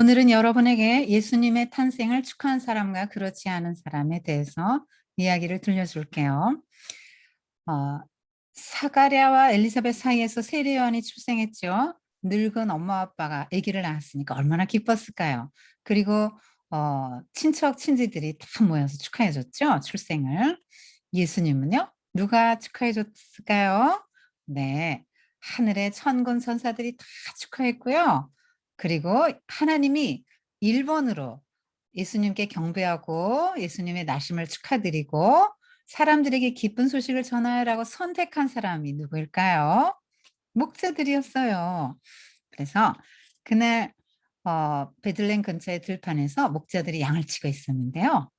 오늘은 여러분에게 예수님의 탄생을 축하한 사람과 그렇지 않은 사람에 대해서 이야기를 들려줄게요. 어, 사가랴와 엘리사벳 사이에서 세례요한이 출생했죠. 늙은 엄마 아빠가 아기를 낳았으니까 얼마나 기뻤을까요? 그리고 친척 친지들이 다 모여서 축하해 줬죠, 출생을. 예수님은요? 누가 축하해 줬을까요? 네. 하늘의 천군 천사들이 다 축하했고요. 그리고 하나님이 1번으로 예수님께 경배하고 예수님의 나심을 축하드리고 사람들에게 기쁜 소식을 전하라고 선택한 사람이 누구일까요? 목자들이었어요. 그래서 그날 베들레헴 근처의 들판에서 목자들이 양을 치고 있었는데요.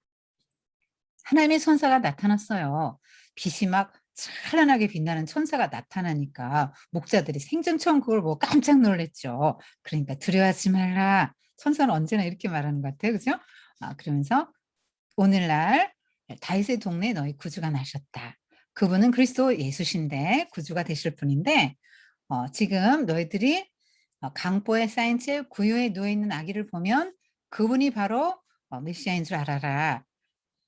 하나님의 천사가 나타났어요. 빛이 막 찬란하게 빛나는 천사가 나타나니까 목자들이 생전 처음 그걸 보고 깜짝 놀랐죠. 그러니까 "두려워하지 말라." 천사는 언제나 이렇게 말하는 것 같아요. 그죠? 그러면서 "오늘날 다윗의 동네에 너희 구주가 나셨다. 그분은 그리스도 예수신데 구주가 되실 분인데 지금 너희들이 강보에 쌓인 채 구유에 누워 있는 아기를 보면 그분이 바로 메시아인 줄 알아라."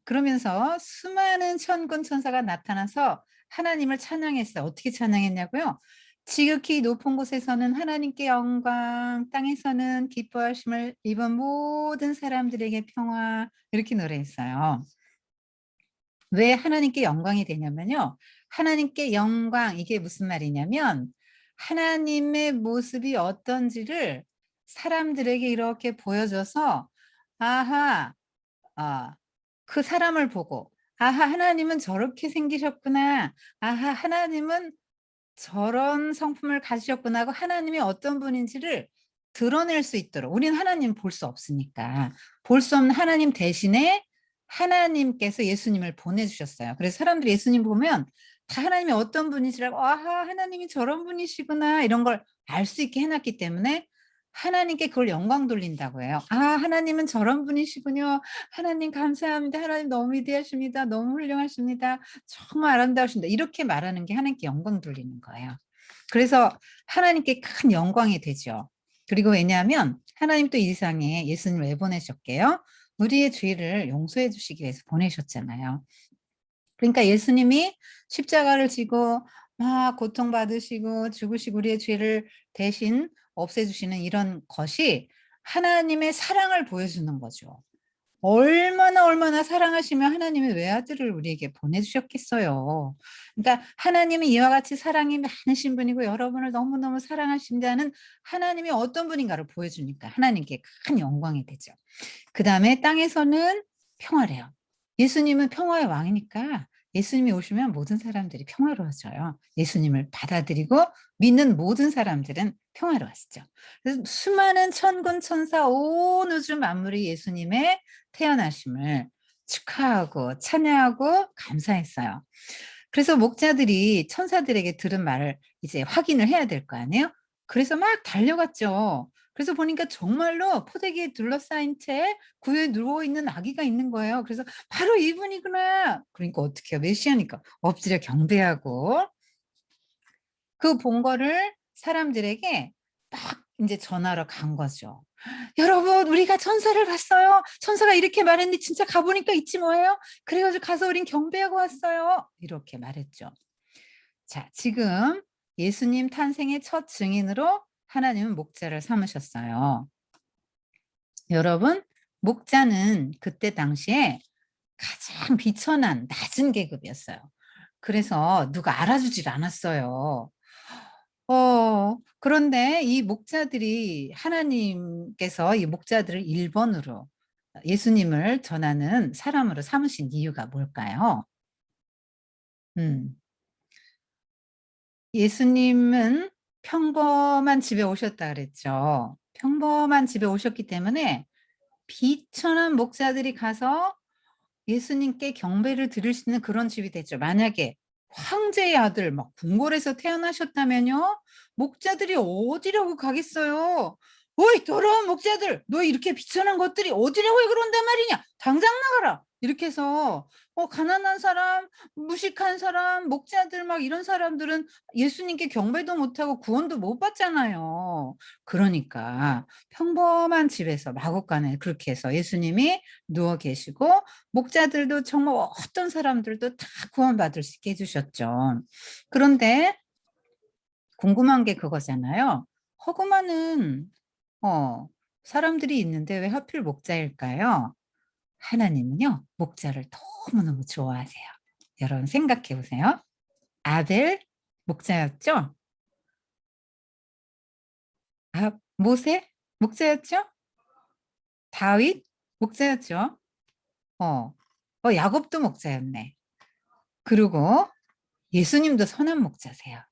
그러면서 수많은 천군 천사가 나타나서 하나님을 찬양했어요. 어떻게 찬양했냐고요? "지극히 높은 곳에서는 하나님께 영광, 땅에서는 기뻐하심을 입은 모든 사람들에게 평화." 이렇게 노래했어요. 왜 하나님께 영광이 되냐면요. 하나님께 영광 이게 무슨 말이냐면 하나님의 모습이 어떤지를 사람들에게 이렇게 보여줘서 아하 그 사람을 보고 '아하 하나님은 저렇게 생기셨구나. 아하 하나님은 저런 성품을 가지셨구나.' 하고 하나님이 어떤 분인지를 드러낼 수 있도록 우리는 하나님 볼 수 없으니까. 볼 수 없는 하나님 대신에 하나님께서 예수님을 보내주셨어요. 그래서 사람들이 예수님 보면 다 하나님이 어떤 분이시라고 '아하 하나님이 저런 분이시구나.' 이런 걸 알 수 있게 해 놨기 때문에 하나님께 그걸 영광 돌린다고 해요. '아 하나님은 저런 분이시군요. 하나님 감사합니다. 하나님 너무 위대하십니다. 너무 훌륭하십니다. 정말 아름다우신다.' 이렇게 말하는 게 하나님께 영광 돌리는 거예요. 그래서 하나님께 큰 영광이 되죠. 그리고 왜냐하면 하나님 또 이 세상에 예수님을 왜 보내셨게요? 우리의 죄를 용서해 주시기 위해서 보내셨잖아요. 그러니까 예수님이 십자가를 지고 막 고통받으시고 죽으시고 우리의 죄를 대신 없애 주시는 이런 것이 하나님의 사랑을 보여주는 거죠. 얼마나 사랑하시면 하나님의 외아들을 우리에게 보내주셨겠어요. 그러니까 하나님은 이와 같이 사랑이 많으신 분이고 여러분을 너무너무 사랑하신다는 하나님이 어떤 분인가를 보여주니까 하나님께 큰 영광이 되죠. 그다음에 땅에서는 평화래요. 예수님은 평화의 왕이니까 예수님이 오시면 모든 사람들이 평화로워져요. 예수님을 받아들이고 믿는 모든 사람들은 평화로워지죠. 그래서 수많은 천군 천사 온 우주 만물이 예수님의 태어나심을 축하하고 찬양하고 감사했어요. 그래서 목자들이 천사들에게 들은 말을 이제 확인을 해야 될 거 아니에요? 그래서 막 달려갔죠. 그래서 보니까 정말로 포대기에 둘러싸인 채 구유에 누워 있는 아기가 있는 거예요. 그래서 '바로 이분이구나.' 그러니까 어떻게 해요? 메시아니까 엎드려 경배하고 그 본 거를 사람들에게 막 인제 전하러 간 거죠. "여러분 우리가 천사를 봤어요. 천사가 이렇게 말했는데 진짜 가 보니까 있지 뭐예요. 그래 가지고 가서 우린 경배하고 왔어요." 이렇게 말했죠. 자 지금 예수님 탄생의 첫 증인으로 하나님은 목자를 삼으셨어요. 여러분 목자는 그때 당시에 가장 비천한 낮은 계급이었어요. 그래서 누가 알아주질 않았어요. 그런데 이 목자들이 하나님께서 이 목자들을 1 번으로 예수님을 전하는 사람으로 삼으신 이유가 뭘까요? 음. 예수님은 평범한 집에 오셨다 그랬죠. 평범한 집에 오셨기 때문에 비천한 목자들이 가서 예수님께 경배를 드릴 수 있는 그런 집이 됐죠. 만약에 황제의 아들 막 궁궐에서 태어나셨다면요. 목자들이 어디라고 가겠어요. "어이 더러운 목자들! 너 이렇게 비천한 것들이 어디라고 그런단 말이냐. 당장 나가라." 이렇게 해서 가난한 사람, 무식한 사람, 목자들 막 이런 사람들은 예수님께 경배도 못하고 구원도 못 받잖아요. 그러니까 평범한 집에서 마구간에 그렇게 해서 예수님이 누워 계시고 목자들도 정말 어떤 사람들도 다 구원받을 수 있게 해 주셨죠. 그런데 궁금한 게 그거잖아요. 허구 많은 어 사람들이 있는데 왜 하필 목자일까요? 하나님은요, 목자를 너무너무 좋아하세요. 여러분 생각해 보세요. 아벨 목자였죠? 모세 목자였죠? 다윗 목자였죠? 어, 야곱도 목자였네. 그리고 예수님도 선한 목자세요.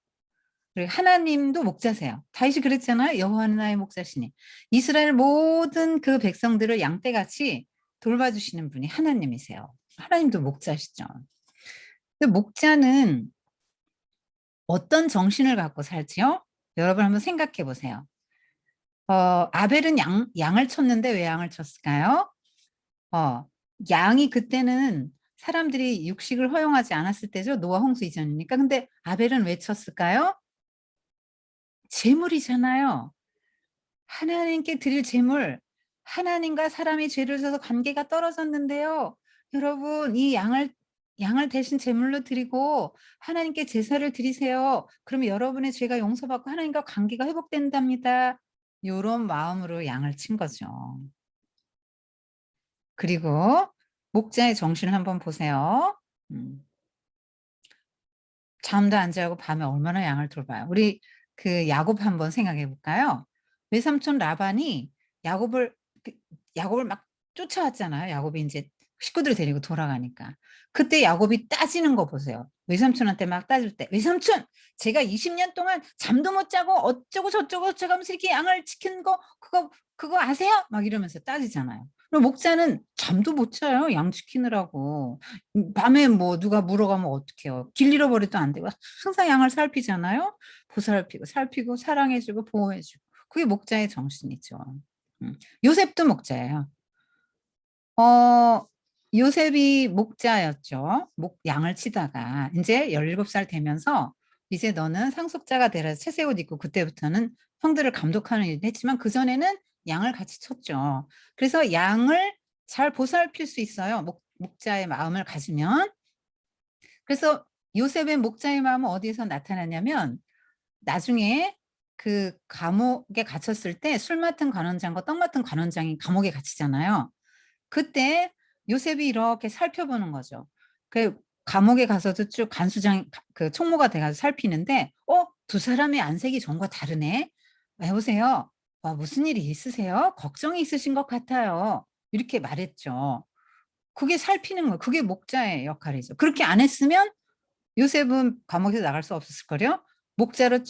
그리고 하나님도 목자세요. 다윗이 그랬잖아요. 여호와는 나의 목자시니. 이스라엘 모든 그 백성들을 양떼같이 돌봐주시는 분이 하나님이세요. 하나님도 목자시죠. 근데 목자는 어떤 정신을 갖고 살지요? 여러분 한번 생각해 보세요. 아벨은 양을 쳤는데 왜 양을 쳤을까요? 어, 양이 그때는 사람들이 육식을 허용하지 않았을 때죠. 노아 홍수 이전이니까. 근데 아벨은 왜 쳤을까요? 제물이잖아요. 하나님께 드릴 제물, 하나님과 사람이 죄를 져서 관계가 떨어졌는데요. 여러분, 이 양을 대신 제물로 드리고 하나님께 제사를 드리세요. 그러면 여러분의 죄가 용서받고 하나님과 관계가 회복된답니다. 요런 마음으로 양을 친 거죠. 그리고 목자의 정신을 한번 보세요. 음. 잠도 안 자고 밤에 얼마나 양을 돌봐요. 우리 그 야곱 한번 생각해 볼까요? 외삼촌 라반이 야곱을 그 야곱을 막 쫓아왔잖아요. 야곱이 인제 식구들 데리고 돌아가니까. 그때 야곱이 따지는 거 보세요. 외삼촌한테 막 따질 때 "외삼촌 제가 20년 동안 잠도 못 자고 어쩌고 저쩌고 어쩌고 하면서 이렇게 양을 지킨 거 그거 아세요?" 막 이러면서 따지잖아요. 그럼 목자는 잠도 못 자요, 양 지키느라고. 밤에 뭐 누가 물어가면 어떡해요. 길 잃어버려도 안 되고 항상 양을 살피잖아요. 보살피고 살피고 사랑해 주고 보호해 주고. 그게 목자의 정신이죠. 요셉도 목자예요. 어 요셉이 목자였죠. 양을 치다가 인제 17살 되면서 "이제 너는 상속자가 되라." 채색 옷 입고 그때부터는 형들을 감독하는 일을 했지만 그전에는 양을 같이 쳤죠. 그래서 양을 잘 보살필 수 있어요, 목자의 마음을 가지면. 그래서 요셉의 목자의 마음은 어디에서 나타나냐면 나중에 그 감옥에 갇혔을 때 술 맡은 관원장과 떡 맡은 관원장이 감옥에 갇히잖아요. 그때 요셉이 이렇게 살펴보는 거죠. 그 감옥에 가서도 쭉 간수장 그 총무가 돼 가지고 살피는데 두 사람의 안색이 전과 다르네. 여보세요. 무슨 일이 있으세요? 걱정이 있으신 것 같아요." 이렇게 말했죠. 그게 살피는 거예요. 그게 목자의 역할이죠. 그렇게 안 했으면 요셉은 감옥에서 나갈 수 없었을걸요? 목자로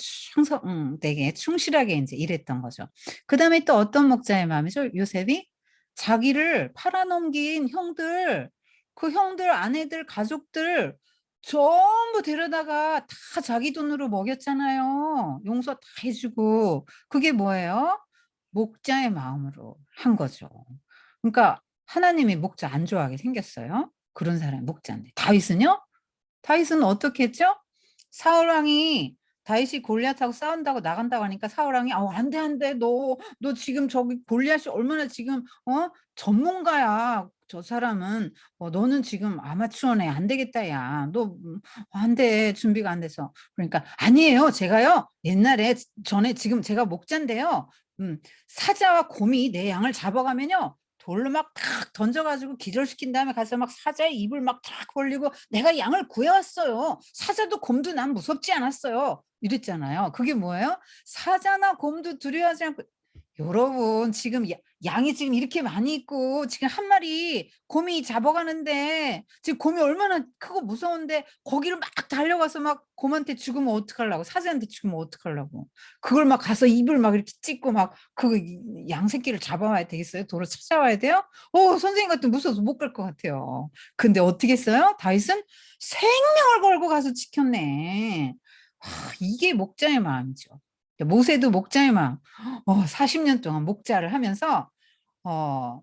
되게 충실하게 인제 일했던 거죠. 그다음에 또 어떤 목자의 마음이죠? 요셉이 자기를 팔아넘긴 형들, 그 형들 아내들 가족들 전부 데려다가 다 자기 돈으로 먹였잖아요. 용서 다 해 주고. 그게 뭐예요? 목자의 마음으로 한 거죠. 그러니까 하나님이 목자 안 좋아하게 생겼어요. 그런 사람이 목자인데. 다윗은요? 다윗은 어떻게 했죠? 사울 왕이 다윗이 골리앗하고 싸운다고 나간다고 하니까 사울 왕이 안 돼, 안 돼. 너 지금 저기 골리앗이 얼마나 지금 전문가야. 저 사람은. 너는 지금 아마추어네. 안 되겠다 야. 너 안 돼. 준비가 안 돼서." 그러니까 "아니에요. 제가요 옛날에 전에 지금 제가 목자인데요. 사자와 곰이 내 양을 잡아가면요. 돌로 막 탁 던져 가지고 기절시킨 다음에 가서 막 사자의 입을 막 탁 벌리고 '내가 양을 구해 왔어요. 사자도 곰도 난 무섭지 않았어요.' 이랬잖아요. 그게 뭐예요? 사자나 곰도 두려워하지 않고 여러분 지금 양이 지금 이렇게 많이 있고 지금 한 마리 곰이 잡아가는데 지금 곰이 얼마나 크고 무서운데 거기를 막 달려가서 막 곰한테 죽으면 어떡하려고 사자한테 죽으면 어떡하려고. 그걸 막 가서 입을 막 이렇게 찢고 막 그 양 새끼를 잡아와야 되겠어요? 도로 찾아와야 돼요? 선생님 같으면 무서워서 못 갈 것 같아요. 근데 어떻게 했어요? 다윗은 생명을 걸고 가서 지켰네. 이게 목자의 마음이죠. 모세도 목자의 마음. 40년 동안 목자를 하면서 어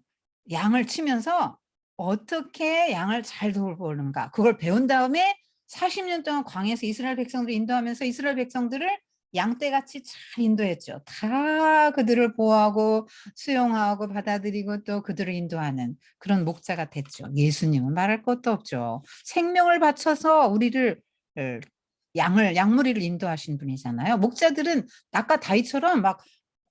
양을 치면서 어떻게 양을 잘 돌보는가 그걸 배운 다음에 40년 동안 광야에서 이스라엘 백성들을 인도하면서 이스라엘 백성들을 양떼같이 잘 인도했죠. 다 그들을 보호하고 수용하고 받아들이고 또 그들을 인도하는 그런 목자가 됐죠. 예수님은 말할 것도 없죠. 생명을 바쳐서 우리를 양무리를 인도하신 분이잖아요. 목자들은 낙과 다윗처럼 막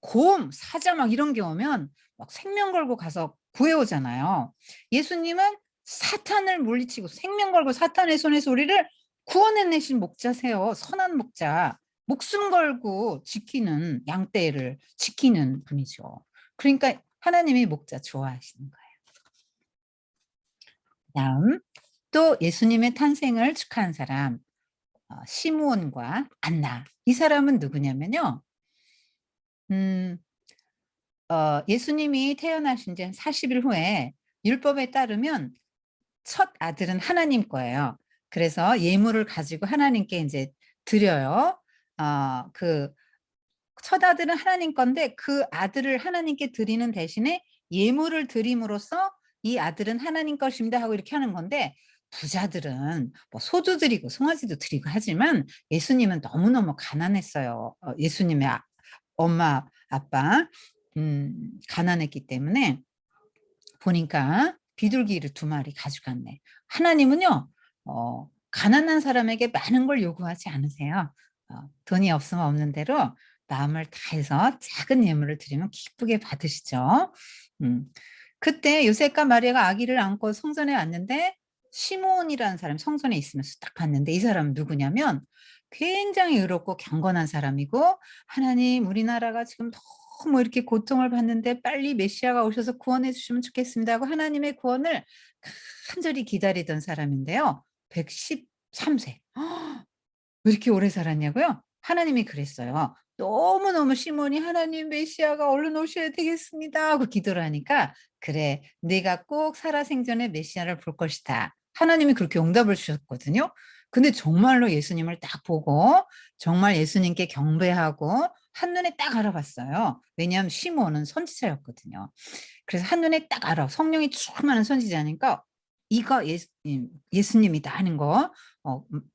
곰, 사자 막 이런 게 오면 막 생명 걸고 가서 구해 오잖아요. 예수님은 사탄을 물리치고 생명 걸고 사탄의 손에서 우리를 구원해 내신 목자세요. 선한 목자. 목숨 걸고 지키는 양떼를 지키는 분이죠. 그러니까 하나님이 목자 좋아하시는 거예요. 그다음 또 예수님의 탄생을 축하한 사람 시므온과 안나. 이 사람은 누구냐면요. 음 예수님이 태어나신 지 한 40일 후에 율법에 따르면 첫 아들은 하나님 거예요. 그래서 예물을 가지고 하나님께 인제 드려요. 그 첫 아들은 하나님 건데 그 아들을 하나님께 드리는 대신에 예물을 드림으로써 "이 아들은 하나님 것입니다." 하고 이렇게 하는 건데 부자들은 뭐 소도 드리고 송아지도 드리고 하지만 예수님은 너무너무 가난했어요. 예수님의 엄마 아빠 가난했기 때문에 보니까 비둘기를 2마리 가져갔네. 하나님은요 가난한 사람에게 많은 걸 요구하지 않으세요. 돈이 없으면 없는 대로 마음을 다해서 작은 예물을 드리면 기쁘게 받으시죠. 음. 그때 요셉과 마리아가 아기를 안고 성전에 왔는데 시므온이라는 사람이 성전에 있으면서 딱 봤는데 이 사람은 누구냐면 굉장히 의롭고 경건한 사람이고 "하나님 우리나라가 지금 너무 이렇게 고통을 받는데 빨리 메시아가 오셔서 구원해 주시면 좋겠습니다." 하고 하나님의 구원을 간절히 기다리던 사람인데요. 113 세. 왜 이렇게 오래 살았냐고요? 하나님이 그랬어요. 너무너무 시몬이 "하나님 메시아가 얼른 오셔야 되겠습니다." 하고 기도를 하니까 "그래. 네가 꼭 살아생전에 메시아를 볼 것이다." 하나님이 그렇게 응답을 주셨거든요. 근데 정말로 예수님을 딱 보고 정말 예수님께 경배하고 한눈에 딱 알아봤어요. 왜냐하면 시몬은 선지자였거든요. 그래서 한눈에 딱 알아. 성령이 충만한 선지자니까 이거 예수님이다 하는 거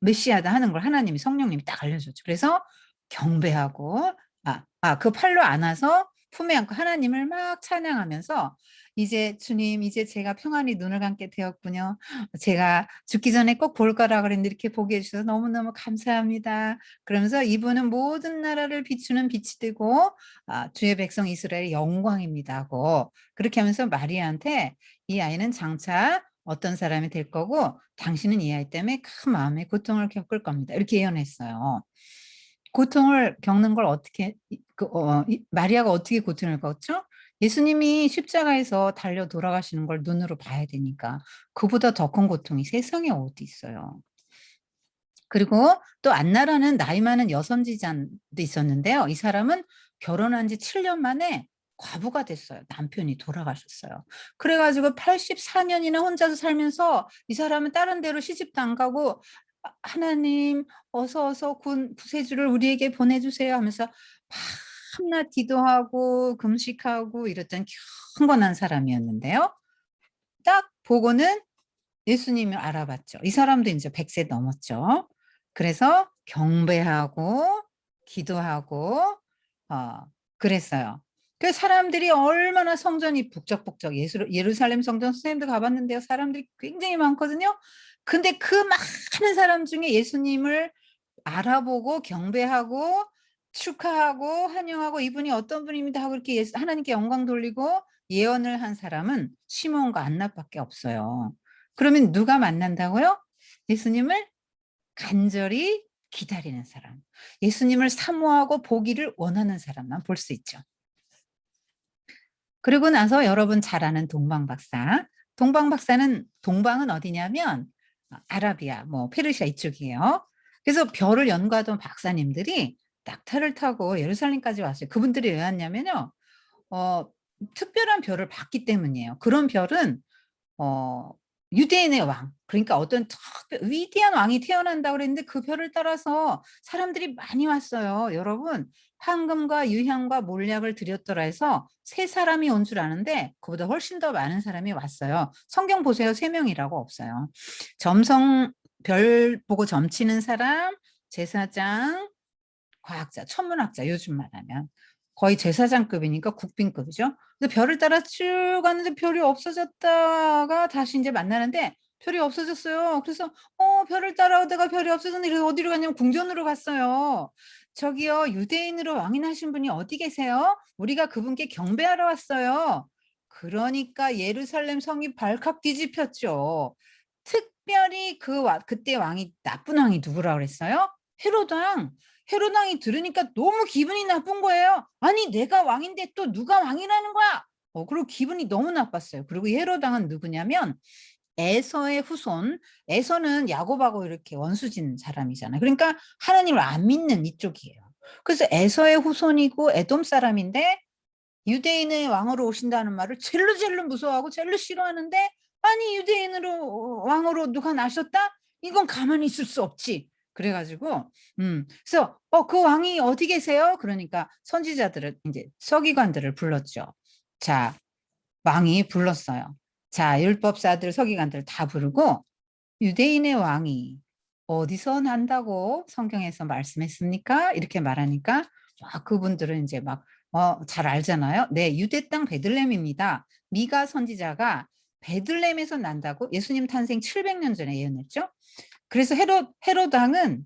메시아다 하는 걸 하나님이 성령님이 딱 알려줬죠. 그래서 경배하고 그 팔로 안아서 품에 안고 하나님을 막 찬양하면서 "이제 주님 이제 제가 평안히 눈을 감게 되었군요. 제가 죽기 전에 꼭 볼 거라 그랬는데 이렇게 보게 해 주셔서 너무너무 감사합니다." 그러면서 "이분은 모든 나라를 비추는 빛이 되고 주의 백성 이스라엘의 영광입니다." 하고 그렇게 하면서 마리아한테 "이 아이는 장차 어떤 사람이 될 거고 당신은 이 아이 때문에 큰 마음의 고통을 겪을 겁니다." 이렇게 예언했어요. 고통을 겪는 걸 어떻게 마리아가 어떻게 고통을 겪었죠? 예수님이 십자가에서 달려 돌아가시는 걸 눈으로 봐야 되니까. 그보다 더 큰 고통이 세상에 어디 있어요. 그리고 또 안나라는 나이 많은 여선지자도 있었는데요. 이 사람은 결혼한 지 7년 만에 과부가 됐어요. 남편이 돌아가셨어요. 그래 가지고 84 년이나 혼자서 살면서 이 사람은 다른 데로 시집도 안 가고 하나님 어서 구세주를 우리에게 보내 주세요." 하면서 밤낮 기도하고 금식하고 이랬던 경건한 사람이었는데요. 딱 보고는 예수님을 알아봤죠. 이 사람도 인제 100세 넘었죠. 그래서 경배하고 기도하고 어 그랬어요. 그 사람들이 얼마나 성전이 북적북적 예루살렘 성전 선생님도 가 봤는데요. 사람들이 굉장히 많거든요. 근데 그 많은 사람 중에 예수님을 알아보고 경배하고 축하하고 환영하고 "이분이 어떤 분입니다." 하고 이렇게 하나님께 영광 돌리고 예언을 한 사람은 시몬과 안나밖에 없어요. 그러면 누가 만난다고요? 예수님을 간절히 기다리는 사람. 예수님을 사모하고 보기를 원하는 사람만 볼 수 있죠. 그러고 나서 여러분 잘 아는 동방 박사. 동방 박사는 동방은 어디냐면 아라비아 뭐 페르시아 이쪽이에요. 그래서 별을 연구하던 박사님들이 낙타를 타고 예루살렘까지 왔어요. 그분들이 왜 왔냐면요. 어 특별한 별을 봤기 때문이에요. 그런 별은 어 유대인의 왕 그러니까 어떤 특별 위대한 왕이 태어난다고 그랬는데 그 별을 따라서 사람들이 많이 왔어요. 여러분 황금과 유향과 몰약을 드렸더라 해서 세 사람이 온 줄 아는데 그보다 훨씬 더 많은 사람이 왔어요. 성경 보세요. 세 명이라고 없어요. 점성 별 보고 점치는 사람, 제사장, 과학자, 천문학자 요즘 말하면 거의 제사장급이니까 국빈급이죠. 그래서 별을 따라 쭉 갔는데 별이 없어졌다가 다시 인제 만나는데 별이 없어졌어요. 그래서 별을 따라오다가 별이 없어졌는데 그래서 어디로 갔냐면 궁전으로 갔어요. "저기요 유대인으로 왕인하신 분이 어디 계세요? 우리가 그분께 경배하러 왔어요." 그러니까 예루살렘 성이 발칵 뒤집혔죠. 특별히 그때 왕이 나쁜 왕이 누구라 그랬어요? 헤롯 왕. 헤롯 왕이 들으니까 너무 기분이 나쁜 거예요. '아니 내가 왕인데 또 누가 왕이라는 거야.' 그리고 기분이 너무 나빴어요. 그리고 헤롯 왕은 누구냐면 에서의 후손. 에서는 야곱하고 이렇게 원수진 사람이잖아요. 그러니까 하나님을 안 믿는 이쪽이에요. 그래서 에서의 후손이고 에돔 사람인데 유대인의 왕으로 오신다는 말을 젤로 무서워하고 젤로 싫어하는데 아니 유대인으로 왕으로 누가 나셨다? 이건 가만히 있을 수 없지. 그래 가지고 그래서 그 왕이 어디 계세요?" 그러니까 선지자들을 인제 서기관들을 불렀죠. 자, 왕이 불렀어요. 자, 율법사들 서기관들 다 부르고 "유대인의 왕이 어디서 난다고 성경에서 말씀했습니까?" 이렇게 말하니까 막 그분들은 인제 막 잘 알잖아요. "네. 유대 땅 베들레헴입니다. 미가 선지자가 베들레헴에서 난다고 예수님 탄생 700년 전에 예언했죠." 그래서 헤롯 왕은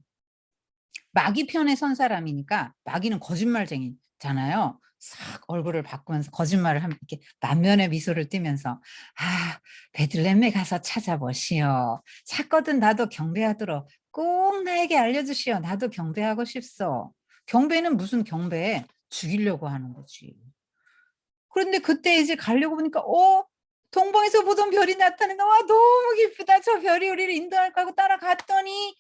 마귀 편에 선 사람이니까 마귀는 거짓말쟁이잖아요. 싹 얼굴을 바꾸면서 거짓말을 하면 이렇게 만면에 미소를 띠면서 "아 베들레헴에 가서 찾아보시오. 찾거든 나도 경배하도록 꼭 나에게 알려주시오. 나도 경배하고 싶소." 경배는 무슨 경배? 죽이려고 하는 거지. 그런데 그때 이제 가려고 보니까 동방에서 보던 별이 나타나는 거야. '와 너무 기쁘다. 저 별이 우리를 인도할까.' 하고 따라갔더니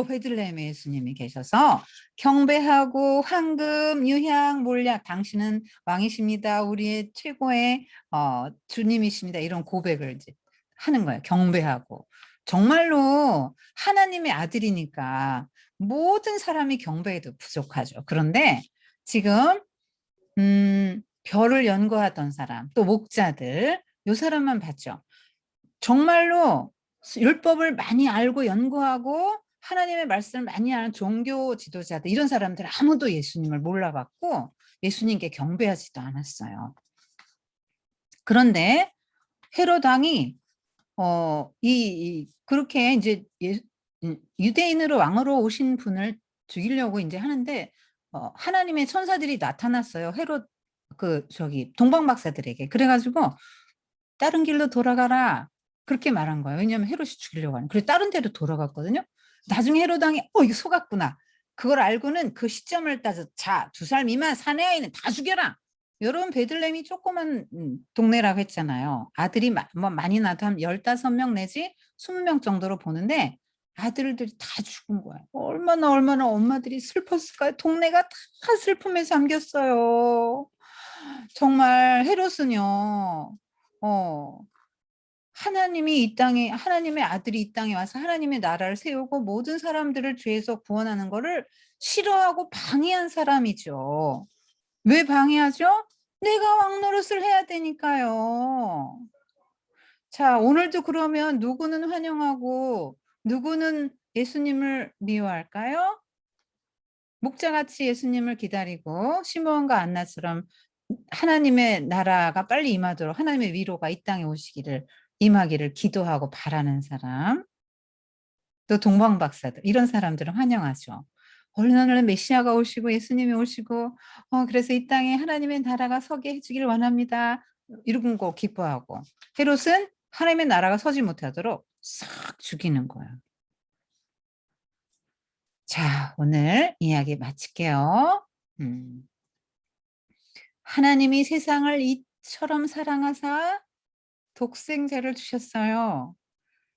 베들레헴에 예수님이 계셔서 경배하고 황금, 유향, 몰약 "당신은 왕이십니다. 우리의 최고의 주님이십니다." 이런 고백을 이제 하는 거예요, 경배하고. 정말로 하나님의 아들이니까 모든 사람이 경배해도 부족하죠. 그런데 지금 별을 연구하던 사람 또 목자들 요 사람만 봤죠. 정말로 율법을 많이 알고 연구하고 하나님의 말씀을 많이 아는 종교 지도자들 이런 사람들 아무도 예수님을 몰라 봤고 예수님께 경배하지도 않았어요. 그런데 헤롯 왕이 그렇게 인제 유대인으로 왕으로 오신 분을 죽이려고 인제 하는데 하나님의 천사들이 나타났어요. 헤롯 동방 박사들에게. 그래 가지고 "다른 길로 돌아가라." 그렇게 말한 거예요. 왜냐하면 헤롯이 죽이려고 하는. 그래서 다른 데로 돌아갔거든요. 나중에 헤롯 왕이 이거 속았구나. 그걸 알고는 그 시점을 따져 "자, 2살 미만 사내 아이는 다 죽여라." 요런 베들레헴이 조그만 동네라고 했잖아요. 아들이 많이 낳아도 한 15명 내지 20명 정도로 보는데 아들들이 다 죽은 거예요. 얼마나 엄마들이 슬펐을까요? 동네가 다 슬픔에 잠겼어요. 정말 헤롯은요. 어 하나님의 아들이 이 땅에 와서 하나님의 나라를 세우고 모든 사람들을 죄에서 구원하는 거를 싫어하고 방해한 사람이죠. 왜 방해하죠? 내가 왕 노릇을 해야 되니까요. 자, 오늘도 그러면 누구는 환영하고 누구는 예수님을 미워할까요? 목자같이 예수님을 기다리고 시므온과 안나처럼 하나님의 나라가 빨리 임하도록 하나님의 위로가 이 땅에 임하기를 기도하고 바라는 사람, 또 동방 박사들 이런 사람들은 환영하죠. 얼른 메시아가 오시고 예수님이 오시고 그래서 이 땅에 하나님의 나라가 서게 해 주기를 원합니다. 이런 거 기뻐하고 헤롯은 하나님의 나라가 서지 못하도록 싹 죽이는 거예요. 자, 오늘 이야기 마칠게요. 음. 하나님이 세상을 이처럼 사랑하사 독생자를 주셨어요.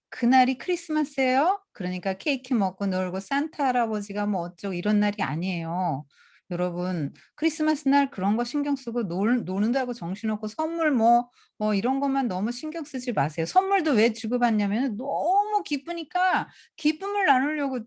그날이 크리스마스예요. 그러니까 케이크 먹고 놀고 산타 할아버지가 뭐 어쩌고 이런 날이 아니에요. 여러분 크리스마스 날 그런 거 신경 쓰고 노는다고 정신없고 선물 이런 것만 너무 신경 쓰지 마세요. 선물도 왜 주고받냐면은 너무 기쁘니까 기쁨을 나누려고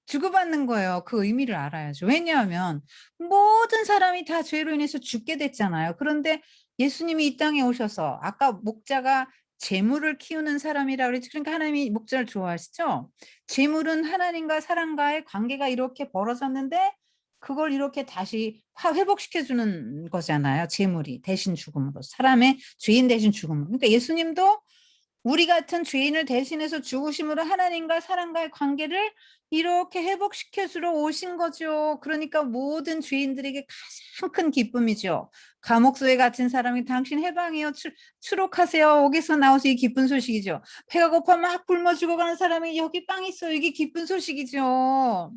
주고받는 거예요. 그 의미를 알아야죠. 왜냐하면 모든 사람이 다 죄로 인해서 죽게 됐잖아요. 그런데 예수님이 이 땅에 오셔서 아까 목자가 재물을 키우는 사람이라고 그랬죠. 그러니까 하나님이 목자를 좋아하시죠? 재물은 하나님과 사람과의 관계가 이렇게 벌어졌는데 그걸 이렇게 다시 회복시켜 주는 거잖아요, 재물이 대신 죽음으로. 사람의 죄인 대신 죽음으로. 그러니까 예수님도 우리 같은 죄인을 대신해서 죽으심으로 하나님과 사람과의 관계를 이렇게 회복시켜 주러 오신 거죠. 그러니까 모든 죄인들에게 가장 큰 기쁨이죠. 감옥소에 갇힌 사람이 당신 해방이요. 추록하세요. 여기서 나오서 이 기쁜 소식이죠. 배가 고파 막 굶어 죽어가는 사람이 여기 빵 있어요. 이게 기쁜 소식이죠.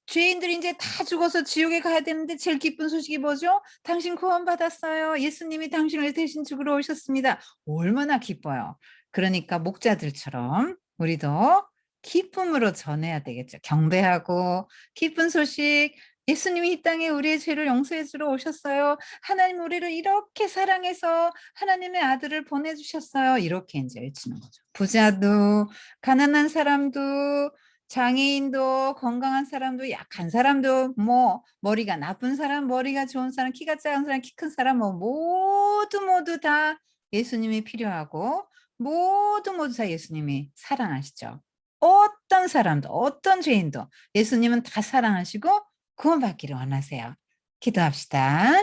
죄인들이 이제 다 죽어서 지옥에 가야 되는데 제일 기쁜 소식이 뭐죠? 당신 구원받았어요. 예수님이 당신을 대신 죽으러 오셨습니다. 얼마나 기뻐요. 그러니까 목자들처럼 우리도 기쁨으로 전해야 되겠죠. 경배하고 기쁜 소식. 예수님이 이 땅에 우리의 죄를 용서해 주러 오셨어요. 하나님 우리를 이렇게 사랑해서 하나님의 아들을 보내주셨어요. 이렇게 이제 외치는 거죠. 부자도 가난한 사람도 장애인도 건강한 사람도 약한 사람도 뭐 머리가 나쁜 사람, 머리가 좋은 사람, 키가 작은 사람, 키 큰 사람 뭐 모두 다 예수님이 필요하고 모두 다 예수님이 사랑하시죠. 어떤 사람도 어떤 죄인도 예수님은 다 사랑하시고 구원받기를 원하세요. 기도합시다.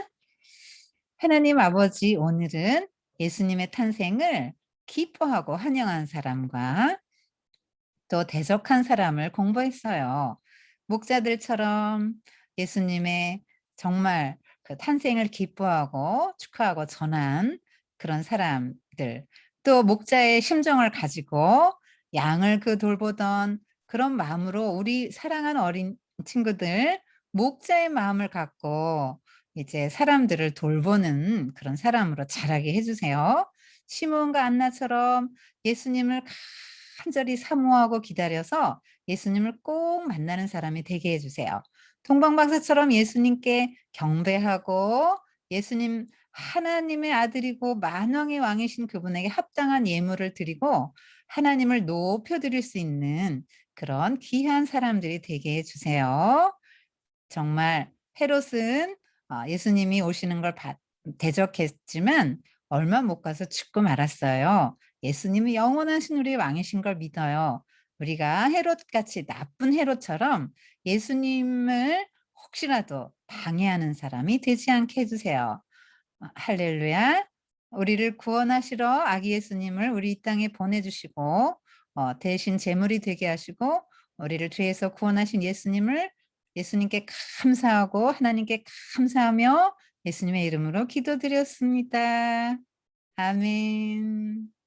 하나님 아버지, 오늘은 예수님의 탄생을 기뻐하고 환영한 사람과 또 대적한 사람을 공부했어요. 목자들처럼 예수님의 정말 그 탄생을 기뻐하고 축하하고 전한 그런 사람들, 또 목자의 심정을 가지고 양을 돌보던 그런 마음으로 우리 사랑하는 어린 친구들 목자의 마음을 갖고 이제 사람들을 돌보는 그런 사람으로 자라게 해 주세요. 시몬과 안나처럼 예수님을 간절히 사모하고 기다려서 예수님을 꼭 만나는 사람이 되게 해 주세요. 동방박사처럼 예수님께 경배하고 예수님 하나님의 아들이고 만왕의 왕이신 그분에게 합당한 예물을 드리고 하나님을 높여 드릴 수 있는 그런 귀한 사람들이 되게 해 주세요. 정말 헤롯은 예수님이 오시는 걸 대적했지만 얼마 못 가서 죽고 말았어요. 예수님이 영원하신 우리의 왕이신 걸 믿어요. 우리가 헤롯같이 나쁜 헤롯처럼 예수님을 혹시라도 방해하는 사람이 되지 않게 해 주세요. 할렐루야. 우리를 구원하시러 아기 예수님을 우리 이 땅에 보내주시고 대신 제물이 되게 하시고 우리를 죄에서 구원하신 예수님께 감사하고 하나님께 감사하며 예수님의 이름으로 기도드렸습니다. 아멘.